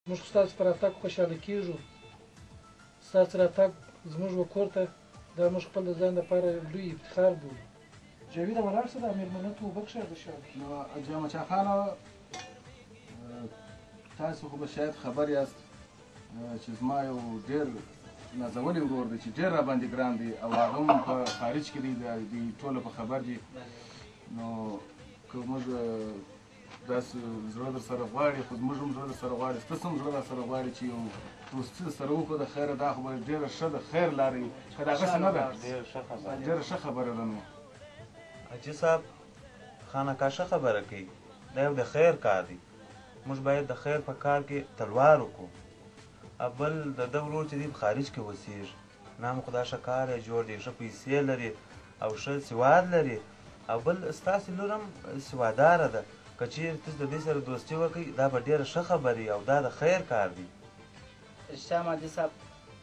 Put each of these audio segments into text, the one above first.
موږ خو ستاسو په راتګ خوشحاله کېږو. ستاسو راتګ زموږ و کور ته دا موږ خپل د ځان لپاره لوی افتخار بولو. جاویده ولاړ شه دا مېلمنه ته اوبه کښېږده شاوخوا. نو حاجي احمدشاه خانه تاسو خو به شاید خبر یاست چې زما یو ډېر نازولی ورور دی چې ډېر راباندې ګران دی او هغه هم په خارج کې دی دوی ټوله په خبر دي. نو که موږ داسې زړه در سره غواړي خو زموږ هم زړه در سره غواړي ستاسو هم زړه در سره غواړي چې یو دوستي در سره وکړو د خیره دا خو به ډېره ښه د خیر لاره وي که د هغسې نه ده ډېره ښه خبره ده. نو حاجي صاحب خانقاه ښه خبره کوي دا یو د خیر کار دی موږ باید د خیر په کار کې تلوار وکړو. بل د ده ورور چې دی په خارج کې اوسېږي نام خو دا ښه کار یې جوړ دی ښه پیسې لري او ښه سواد لري او بل ستاسې لور هم سواداره ده که چېرې تاسو د دې سره دوستي وکړئ دا به ډېره ښه خبره وي او دا د خیر کار دی. رښتیا حاجي صاحب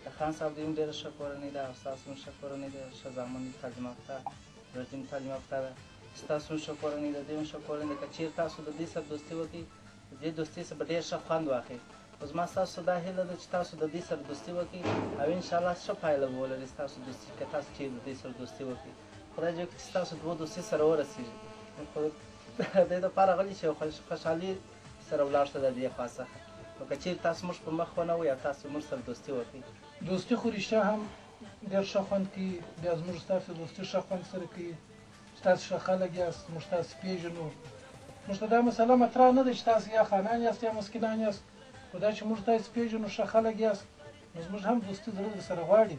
د خان صاحب دوی هم ډېره ښه کورنۍ ده او ستاسو هم ښه کورنۍ ده ښه زامن دي تعلیم یافته لوړ دین تعلیم یافته ده ستاسو هم ښه کورنۍ ده دوی هم ښه کورنۍ ده که چېرې تاسو د دې سره دوستي وکړئ د دې دوستۍ څخه به ډېر ښه خوند واخلئ. خو زما ستاسو دا هیله ده چې تاسو د دې سره دوستي وکړئ او انشاءالله ښه پایله به ولري ستاسو دوستي که تاسو چېرې د دې سره دوستي وکړئ. خدای دې وکړي چې ستاسو دوه دوستي سره ورسېږي. خو د دې دپاره غلي چې خوشحالي سره ولاړ شه د دې خوا څخه نو که چېرې تاسو موږ په مخ ونه وئ او تاسو موږ سره دوستي وکړئ دوستي خو رښتیا هم ډېر ښه خوند کوي. بیا زموږ ستاسو دوستي ښه خوند سره کوي. ستاسو ښه خلک یاست موږ تاسو پېژنو. موږ ته دا مسله مطرح نه ده چې تاسو یا خانان یاست یا مسکینان یاست خو دا چې موږ تاسو پېژنو ښه خلک یاست نو زموږ هم دوستي زړه درسره غواړي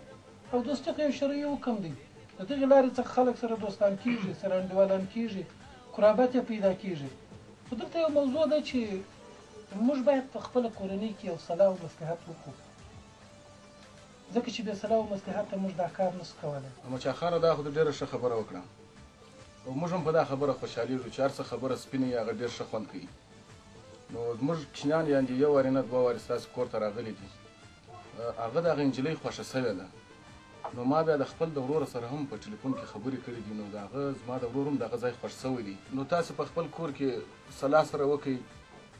او دوستي خو یو شرعي حکم دی. د دغې لارې څخه خلک سره دوستان کېږي سره انډیوالان کېږي قرابت یې پیدا کېږي. خو دلته یو موضوع ده چې موږ باید په خپله کورنۍ کې یو صلاح او مصلحت وکړو ځکه چې بې صلاح او مصلحته موږ دا کار نسو کولی. احمدشاه خانه دا خو د ډېره ښه خبره وکړه او موږ هم په دا خبره خوشحالېږو چې هر څه خبره سپینه وي هغه ډېر ښه خوند کوي. نو زموږ کوچنیان یعنې یو وارې نه دوه وارې ستاسو کور ته راغلي دي هغه د هغه نجلۍ خوښه سوې ده. نو ما بیا د خپل د ورور سره هم په ټلیفون کې خبرې کړې دي نو د هغه زما د ورور هم دغه ځای خوښ سوی دی. نو تاسو په خپل کور کې صلاح سره وکړئ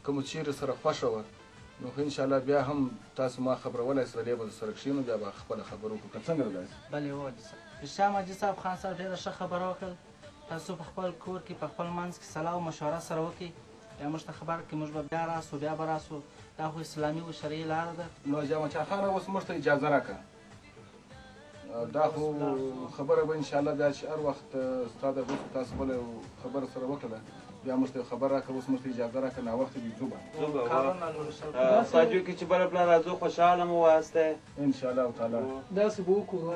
که مو چیرې سره خوښه وه نو خو انشاءالله بیا هم تاسو ما خبرولای سئ دی به سره کښېنو بیا به خپله خبره وکړو که څنګه ده داسې. بلې هو حاجي صاحب رښتیا حاجي صاحب خان صاحب ډېره ښه خبره وکړل. تاسو په خپل کور کې په خپل منځ کې صلاح او مشوره سره وکړئ بیا موږ ته خبر کړئ موږ به بیا راسو بیا به راسو دا خو اسلامي او شرعي لاره ده. نو حاجي احمدشاه خانه اوس موږ ته اجازه راکړه دا خو خبره به انشاءالله بیا چې هر وخت ستا د وروسته تاسو بله خبره سره وکړله بیا موږ ته خبر راکړه اوس موږ ته اجازه راکړه ناوخته دي ځو به ساجو کې چې بله پله راځو خوشحاله مو واسطی انشاءالله تعالی داسې به وکړو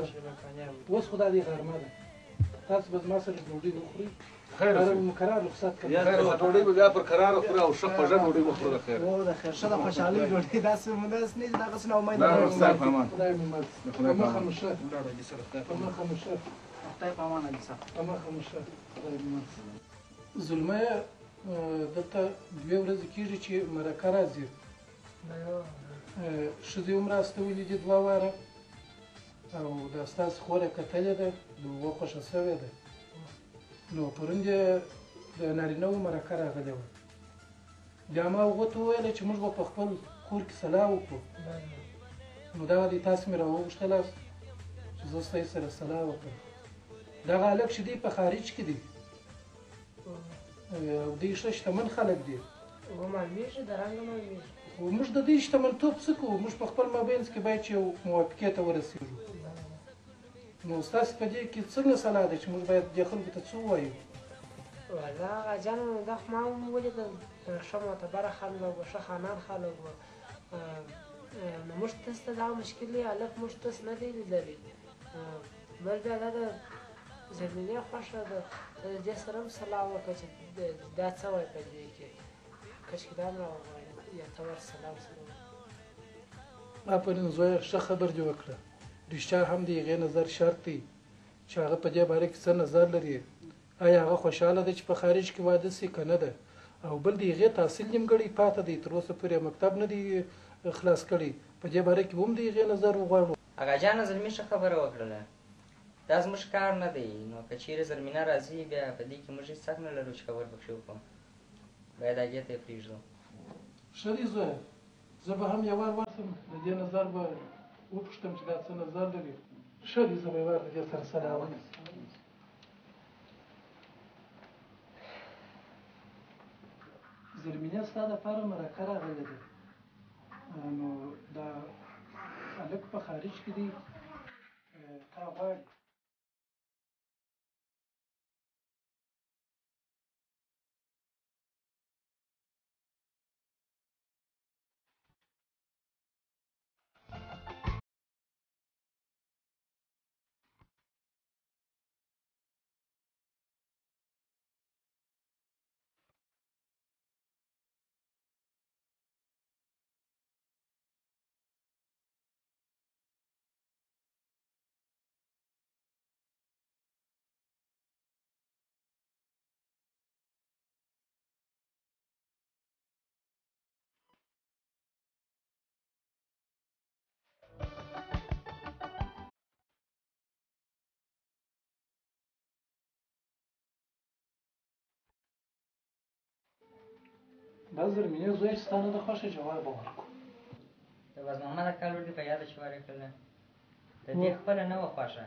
اوس خو دا دې غرمه ده تاسو به زما سره ډوډۍ وخورئ خیر مقرر رخصت کړئ ډوډۍ به بیا پر قراره خورو او ښه خوږه ډوډۍ به خورو د خیر د خیر ښه د خوشحالۍ ډوډۍ داسې مداسې نه دي دغسې نه امید خدای په امان خدای مو مل په مخه مو ښه په مخه مو ښه خدای په امان حاجي صاحب په مخه مو ښه خدای مو مل. زلمیه دلته دوې ورځې کېږي چې مرکه راځي ښځې هم راستولي دي دوه واره او دا ستاسو خوره کتلې ده د اوبو خوښه سوې ده. نو پرون دې د نارینهو مرکه راغلې وه بیا ما هغو ته وویله چې موږ به په خپل کور کې صلاح وکړو نو دغه دی تاسو مې راوغوښتلاست چې زه ستاسو سره صلاح وکړم. دغه هلک چې دی په خارج کې دی او دوی ښه شتمن خلک دي ومعلومیږي د رنګه معلومیږي خو موږ د دوی شتمنتوب څه کوو موږ په خپل مابینځ کې باید چې یو موافقې ته ورسېږو. نو ستاسو په دې کې څنګه صلاح ده چې موږ باید دې خلکو ته څه ووایو؟ والله غاجانو دا خو ما هم ولیدل ښه معتبره خلک وو ښه خانان خلک وو نو موږ تاسو ته دا مشکل دی هلک موږ تاسو نه دی لیدلی بل بیا دا د زمینې خوښه ده ته د دې سره هم صلاح وکړه چې دا څه وایي په دې کې کاشکې دا هم راوغواړي یا ته ورسره سره آفرین زویه ښه خبر دې وکړه رښتیا هم د هغې نظر شرط دی چې هغه په دې باره کې څه نظر لري آیا هغه خوشحاله ده چې په خارج کې واده سي که نه ده او بل د هغې تحصیل نیمګړی پاته دی تر اوسه پورې مکتب نه دی خلاص کړی په دې باره کې به هم د هغې نظر وغواړو. اغاجانه زلمي ښه خبره وکړله دا زموږ کار نه دی نو که چیرې زلمینه راځي بیا په دې کې موږ هېڅ حق نه لرو چې خبر پکښې وکړو باید هغې ته یې پرېږدو. ښه دی زویه زه به هم یو وار ورسم د دې نظر به وپوښتم چې دا څه نظر لري. ښه دی، زه به یو وار د دې سره سلام وکړم. زرمینه ستا دپاره مرکه راغلې ده. نو دا هلک په خارج کې دی، تا غواړي. دا زرمینې زوی چې ستا نه ده خوښه جواب به ورکړو. د بازمحمد کال ورته په یاده چې ور یې کړله د دې خپله نه وه خوښه،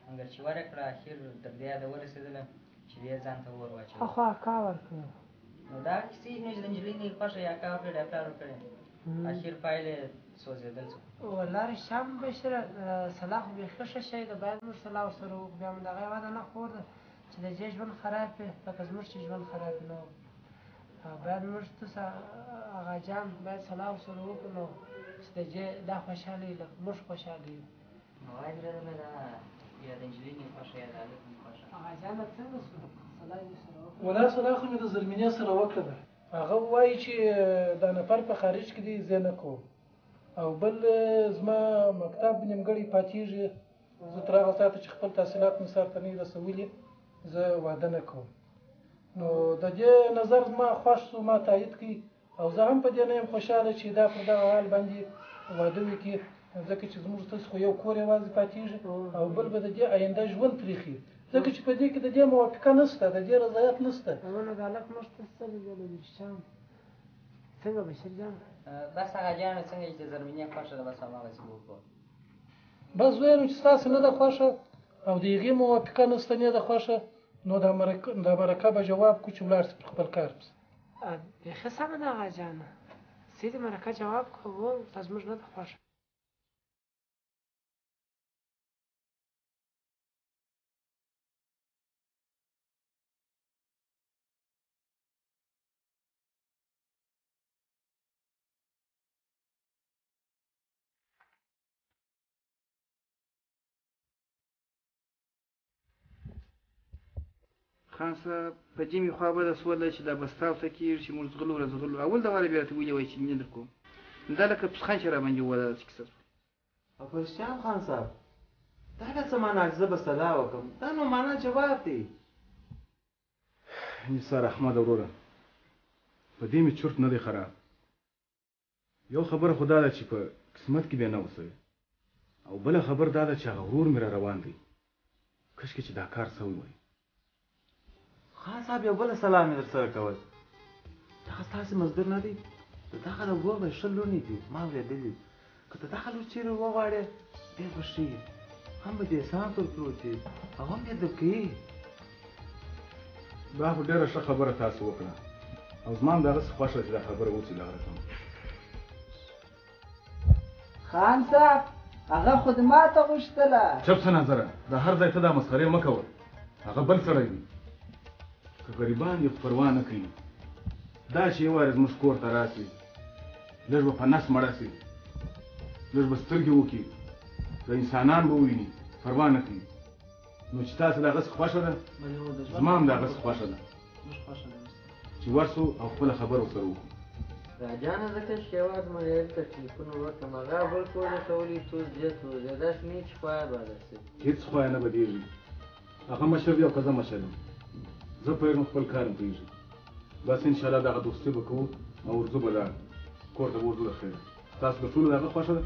مګر چې ور یې کړه اخر تر دې یاده ورسېدله چې دې ځان ته ور واچوي. خو اکا ورکړه. نو دا کیسې نو چې د نجلۍ نه یې خوښه یا اکا وکړې یا پلار وکړې، اخر پایلې سوځېدل شو. والله رښتیا مبشره صلاح خو بیخي ښه شی ده، باید موږ صلاح ورسره وکړو. بیا مو د هغې وعده نه خور ده چې د دې ژوند خراب کړي لکه زموږ چې ژوند خراب نه و. باید موږ تاسو اغا جان باید صلاح ورسره وکړو نو چې د دې دا خوشحاله وي لکه موږ خوشحاله یو. نو وایي درېدله دا یا د نجلۍ نه یې خوښه یا د هلک نه خوښه. اغا جانه څنګه شو صلاح یې سره وکړه؟ ولا صلاح خو مې د زرمینې سره وکړه ده. هغه وایي چې دا نفر په خارج کې دی، زه نه کوم. او بل زما مکتب نیمګړی پاتېږي، زه تر هغه ساعته چې خپل تحصیلات مې سرته نه وي رسولي زه واده نه کوم. نو د دې نظر زما خوښ شو، ما تایید کړي او زه هم په دې نه یم خوشحاله چې دا پر دغه حال باندې واده وکړي، ځکه چې زموږ ستاسو خو یو کور یوازې پاتېږي او بل به د دې آینده ژوند پرېښي، ځکه چې په دې کې د دې موافقه نشته، د دې رضایت نشته. نو د هلک موږ ته څه لیدلي دي رښتیا څنګه بشیر جان؟ بس هغه جانه څنګه چې د زرمینې خوښه ده بس هماغسې به وکړو. بس ویلم چې ستاسې نه ده خوښه او د هغې موافقه نشته نه ده خوښه، نو دا مرکه به جواب کړو چې ولاړ شي پر خپل کار پسې. بیخي سمه ده اغا جانه، سیدې مرکه جواب کوو دا زموږ نه ده خوښه. خان صاحب په دې مې خوا بده سوله چې دا بستاو ته کېږي چې موږ زغلو رزغلو اول د واره بیا راته ویلې وایي چې نه در کوم دا لکه پسخان چې را باندې ووله داسې کیسه شوه. او په رښتیا هم خان صاحب دا بیا څه معنا چې زه به سلا وکړم، دا نو معنا جواب دی. نثار احمد وروره په دې مې چورت نه دی خراب. یو خبره خو دا ده چې په قسمت کې بیا نه اوسوي، او بله خبر دا ده چې هغه ورور مې را روان دی، کشکې چې دا کار سوی وای. خان صاحب یو بله سلام مې در سره کول، دغه ستاسې مزدور نه دی، د دغه د ورور به 20 لوڼې دي ما اورېدلي، که ته دغه لور چېرې وغواړې ډېر به ښه وي، هم به دې احسان پر پروت وي او هم دې در کوي. دا خو ډېره ښه خبره تاسو وکړه او زما هم دغسې خوښه چې دا خبره اوس لغره کړم. خان صاحب هغه خو دې ماته غوښتله. چپ څه نظره، د هر ځای ته دا مسخرې مه کوه، هغه بل سړی دی. که غریبان یې پروا نه کوي، دا چې یو وارې زموږ کور ته راسي لږ به په نس مړه سي، لږ به سترګې وکړي، د انسانان به وویني، پروا نه کوي. نو چې تاسې د هغسې خوښه ده زما هم د هغسې خوښه ده چې ورسو او خپله خبره ورسره وکړو. راجانه ځکه چې یوازې مریل ته ټلیفون وکړم هغه بل کور ورته ولي توس دې توس داسې نه وي چې خویه باده شي. هېڅ خویه نه بدېږي، هغه مشر دی او که زه مشر یم، زه پوهېږم خپل کار مې پوهېږي. بس انشاءالله دغه دوستي به کوو او ورځو به دا کور ته به ورځو د خیره. تاسو به ټولو د هغه خوښه ده؟